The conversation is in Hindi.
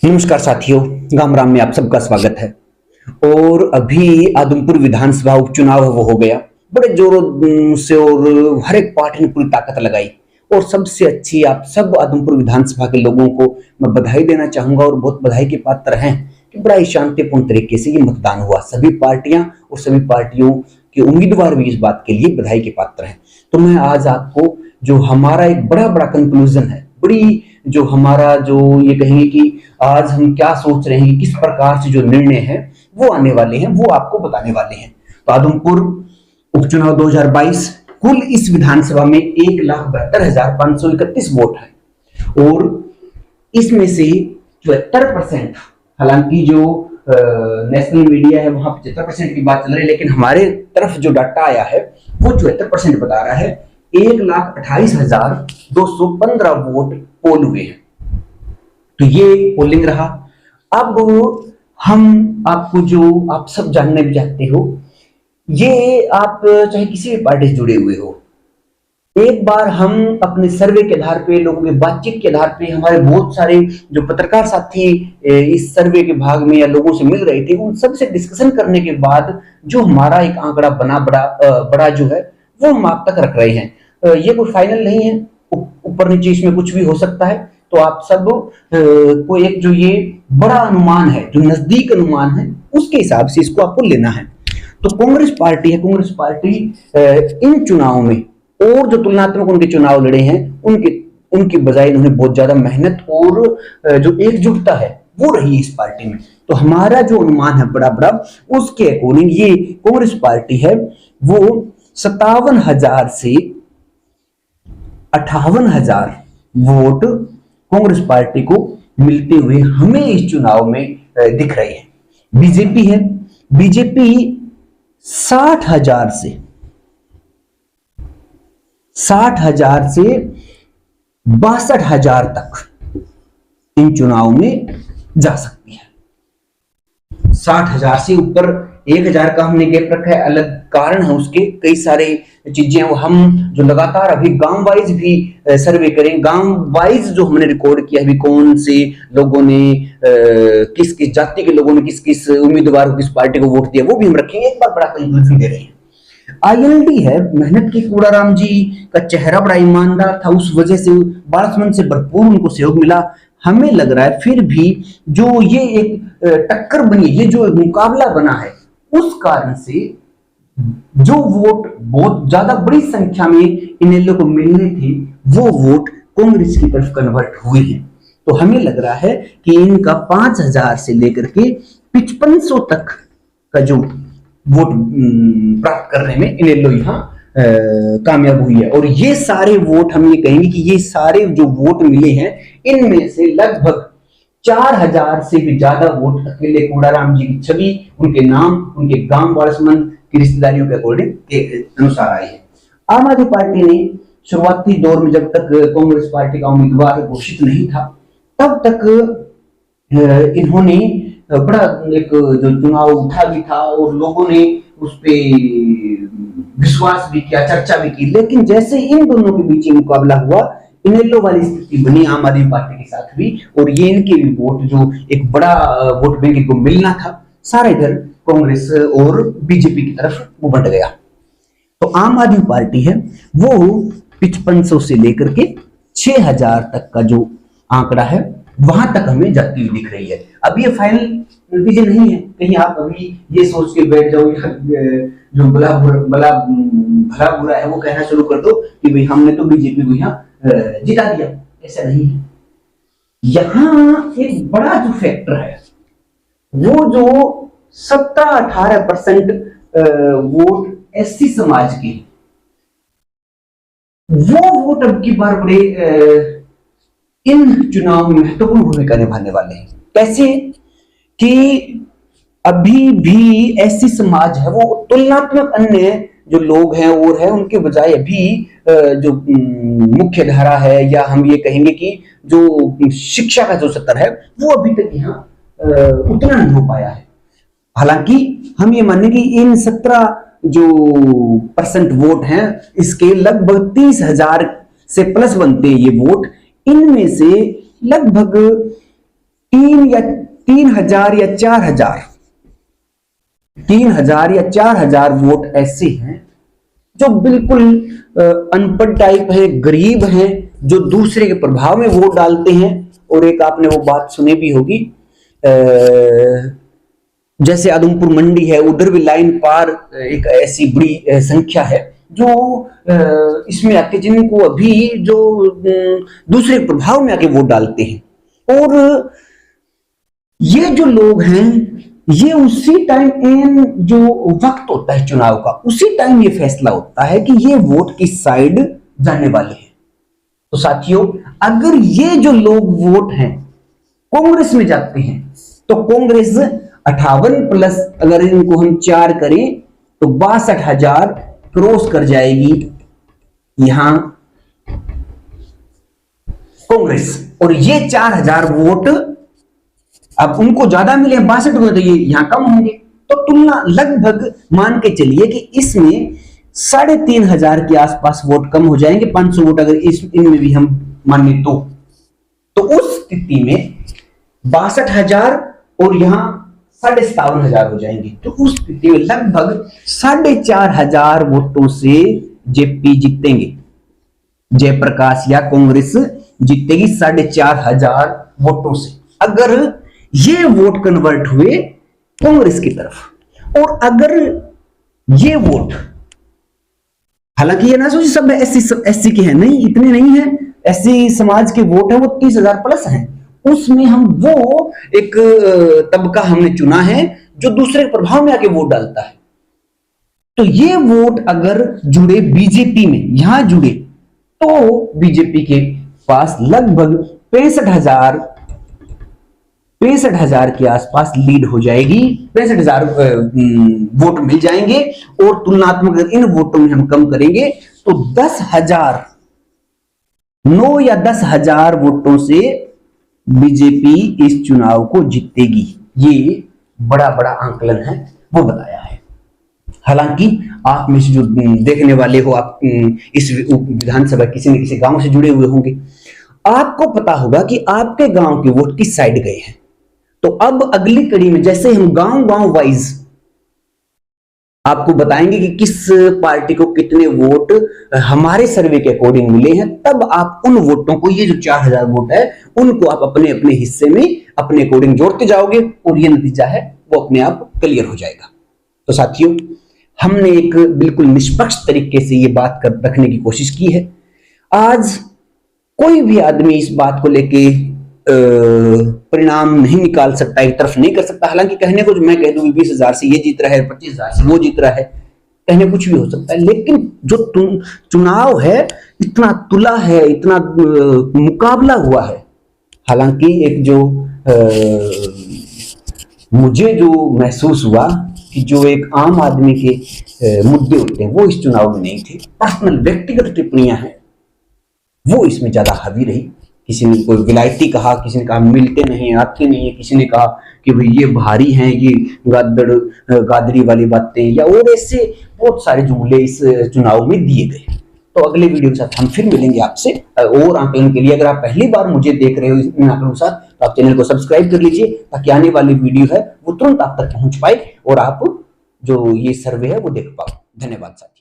नमस्कार साथियों, राम राम में आप सबका स्वागत है। और अभी आदमपुर विधानसभा उपचुनाव वो हो गया बड़े जोरों से और हर एक पार्टी ने पूरी ताकत लगाई। और सबसे अच्छी आप सब आदमपुर विधानसभा के लोगों को मैं बधाई देना चाहूंगा और बहुत बधाई के पात्र हैं कि बड़ा ही शांतिपूर्ण तरीके से ये मतदान हुआ। सभी पार्टियां और सभी पार्टियों के उम्मीदवार भी इस बात के लिए बधाई के पात्र हैं। तो मैं आज आपको जो हमारा एक बड़ा बड़ा कंक्लूजन है, बड़ी जो हमारा जो ये कहेंगे कि आज हम क्या सोच रहे हैं, किस प्रकार से जो निर्णय है वो आने वाले हैं, वो आपको बताने वाले हैं। तो आदमपुर उपचुनाव 2022 कुल इस विधानसभा में 1,72,531 वोट है और इसमें से 74%, हालांकि जो नेशनल मीडिया है वहां 75% की बात चल रही है, लेकिन हमारे तरफ जो डाटा आया है वो 74% बता रहा है। 1,28,215 वोट पोल हुए हैं। तो ये पोलिंग रहा। अब हम आपको जो आप सब जानने भी चाहते हो, ये आप चाहे किसी भी पार्टी से जुड़े हुए हो, एक बार हम अपने सर्वे के आधार पे, लोगों की बातचीत के आधार पे, हमारे बहुत सारे जो पत्रकार साथी इस सर्वे के भाग में या लोगों से मिल रहे थे, उन सबसे डिस्कशन करने के बाद जो हमारा एक आंकड़ा बना बड़ा जो है वो हम आप तक रख रहे हैं। ये कोई फाइनल नहीं है, ऊपर नीचे इसमें कुछ भी हो सकता है। तो आप सब को एक जो ये बड़ा अनुमान है, जो नजदीक अनुमान है, उसके हिसाब से इसको आपको लेना है। तो कांग्रेस पार्टी है, कांग्रेस पार्टी इन चुनाव में और जो तुलनात्मक उनके चुनाव लड़े हैं उनकी बजाय इन्होंने बहुत ज्यादा मेहनत और जो एकजुटता है वो रही इस पार्टी में। तो हमारा जो अनुमान है बड़ा बड़ा, उसके अकॉर्डिंग ये कांग्रेस पार्टी है वो 57,000 से 58,000 वोट कांग्रेस पार्टी को मिलते हुए हमें इस चुनाव में दिख रही है। बीजेपी है, बीजेपी 60,000 से 62,000 तक इन चुनाव में जा सकती है। 60,000 से ऊपर 1,000 का हमने गैप रखा है, अलग कारण है उसके, कई सारे चीजें वो हम जो लगातार अभी गांव वाइज भी सर्वे करें, गांव वाइज जो हमने रिकॉर्ड किया है, कौन से लोगों ने किस किस जाति के लोगों ने किस किस उम्मीदवार को, किस पार्टी को वोट दिया, वो भी हम रखेंगे। एक बार बड़ा कंक्लूजन दे रहे हैं। आईएलडी है, मेहनत की कूड़ाराम जी का चेहरा बड़ा ईमानदार था, उस वजह से बालसमंद से भरपूर उनको सहयोग मिला। हमें लग रहा है फिर भी जो ये एक टक्कर बनी, ये जो मुकाबला बना है, उस कारण से जो वोट बहुत ज्यादा बड़ी संख्या में इनेलो को मिलने थे, वो वोट कांग्रेस की तरफ कन्वर्ट हुए हैं। तो हमें लग रहा है कि इनका 5,000 से लेकर के 5500 तक का जो वोट प्राप्त करने में इनेलो यहाँ कामयाब हुई है। और ये सारे वोट, हम ये कहेंगे कि ये सारे जो वोट मिले हैं, इनमें से लगभग 4,000 से भी ज्यादा वोट अकेले कूड़ाराम जी की छवि, उनके नाम, उनके गांव वारसमंद की रिश्तेदारियों के अकॉर्डिंग के अनुसार आई है। आम आदमी पार्टी ने शुरुआती दौर में, जब तक कांग्रेस पार्टी का उम्मीदवार घोषित नहीं था, तब तक इन्होंने बड़ा एक जो चुनाव उठा भी था और लोगों ने उस पे विश्वास भी किया, चर्चा भी की। लेकिन जैसे इन दोनों के बीच मुकाबला हुआ, इनेलो वाली स्थिति बनी आम आदमी पार्टी के साथ भी, और ये इनके भी वोट जो एक बड़ा वोट बैंक को मिलना था, सारा इधर कांग्रेस और बीजेपी की तरफ वो बढ़ गया। तो आम आदमी पार्टी है वो 5500 से लेकर के 6,000 तक का जो आंकड़ा है वहां तक हमें जाती हुई दिख रही है। अब ये फाइनल नतीजे नहीं है, कहीं आप अभी ये सोच के बैठ जाओ जो भला बुरा है वो कहना शुरू कर दो कि भाई हमने तो बीजेपी को यहाँ जिता दिया। ऐसा नहीं है। यहां एक बड़ा जो फैक्टर है वो जो 17-18% वोट एससी समाज के, वो वोट अब की बार बड़े इन चुनाव में महत्वपूर्ण भूमिका निभाने वाले हैं। कैसे कि अभी भी एससी समाज है वो तुलनात्मक अन्य जो लोग हैं और है उनके बजाय अभी जो मुख्य धारा है, या हम ये कहेंगे कि जो शिक्षा का जो स्तर है वो अभी तक यहाँ उतना नहीं हो पाया है। हालांकि हम ये माने कि इन 17% वोट हैं, इसके लगभग 30,000 से प्लस बनते हैं ये वोट। इनमें से लगभग 3,000 या 4,000, 3,000 या 4,000 वोट ऐसे हैं जो बिल्कुल अनपढ़ टाइप है, गरीब हैं, जो दूसरे के प्रभाव में वोट डालते हैं। और एक आपने वो बात सुनी भी होगी, जैसे आदमपुर मंडी है, उधर भी लाइन पार एक ऐसी बड़ी संख्या है जो इसमें आके जिनको अभी जो दूसरे प्रभाव में आके वोट डालते हैं। और ये जो लोग हैं, ये उसी टाइम इन जो वक्त होता है चुनाव का, उसी टाइम ये फैसला होता है कि ये वोट किस साइड जाने वाले हैं। तो साथियों, अगर ये जो लोग वोट हैं कांग्रेस में जाते हैं तो कांग्रेस 58 प्लस अगर इनको हम 4 करें तो 62,000 क्रॉस कर जाएगी यहां कांग्रेस। और ये 4,000 वोट अब उनको ज्यादा मिले 62 में, तो ये यहां कम होंगे। तो तुलना लगभग मान के चलिए कि इसमें 3,500 के आसपास वोट कम हो जाएंगे, 500 वोट अगर इनमें भी हम माने तो उस स्थिति में 62,000 और यहां 57,500 हो जाएंगे। तो उस स्थिति में लगभग 4,500 वोटों से जेपी जीतेंगे, जयप्रकाश या कांग्रेस जीतेगी 4,500 वोटों से, अगर ये वोट कन्वर्ट हुए कांग्रेस की तरफ। और अगर ये वोट, हालांकि ये ना सोचिए सब एससी के हैं, नहीं, इतने नहीं है, एससी समाज के वोट है वो 30,000 प्लस हैं। उसमें हम वो एक तबका हमने चुना है जो दूसरे के प्रभाव में आके वोट डालता है। तो ये वोट अगर जुड़े बीजेपी में, यहां जुड़े, तो बीजेपी के पास लगभग 65,000 के आसपास लीड हो जाएगी, 65,000 वोट मिल जाएंगे। और तुलनात्मक अगर इन वोटों में हम कम करेंगे तो 10,000, 9 या 10,000 वोटों से बीजेपी इस चुनाव को जीतेगी। ये बड़ा बड़ा आंकलन है, वो बताया है। हालांकि आप में से जो देखने वाले हो, आप इस विधानसभा किसी न किसी गांव से जुड़े हुए होंगे, आपको पता होगा कि आपके गांव के वोट किस साइड गए हैं। तो अब अगली कड़ी में जैसे हम गांव वाइज आपको बताएंगे कि किस पार्टी को कितने वोट हमारे सर्वे के अकॉर्डिंग मिले हैं, तब आप उन वोटों को, ये जो 4,000 वोट है, उनको आप अपने अपने हिस्से में अपने अकॉर्डिंग जोड़ते जाओगे और ये नतीजा है वो अपने आप क्लियर हो जाएगा। तो साथियों, हमने एक बिल्कुल निष्पक्ष तरीके से ये बात रखने की कोशिश की है। आज कोई भी आदमी इस बात को लेके परिणाम नहीं निकाल सकता, एक तरफ नहीं कर सकता। हालांकि कहने को जो मैं कह दूं 20,000 से ये जीत रहा है, 25,000 से वो जीत रहा है, कहने कुछ भी हो सकता है, लेकिन जो चुनाव है इतना तुला है, इतना मुकाबला हुआ है। हालांकि एक जो मुझे जो महसूस हुआ कि जो एक आम आदमी के मुद्दे होते हैं वो इस चुनाव में नहीं थे, पर्सनल व्यक्तिगत टिप्पणियां हैं वो इसमें ज्यादा हावी रही। किसी ने कोई विलायती कहा, किसी ने कहा मिलते नहीं, आते नहीं है, किसी ने कहा कि भाई ये भारी हैं, ये गादरी वाली बातें, या और ऐसे बहुत सारे जुमले इस चुनाव में दिए गए। तो अगले वीडियो के साथ हम फिर मिलेंगे आपसे और आंकलन के लिए। अगर आप पहली बार मुझे देख रहे हो इन आंकड़ों के साथ, तो आप चैनल को सब्सक्राइब कर लीजिए ताकि आने वाली वीडियो है वो तुरंत आप तक पहुंच पाए और आप जो ये सर्वे है वो देख पाओ। धन्यवाद साथियों।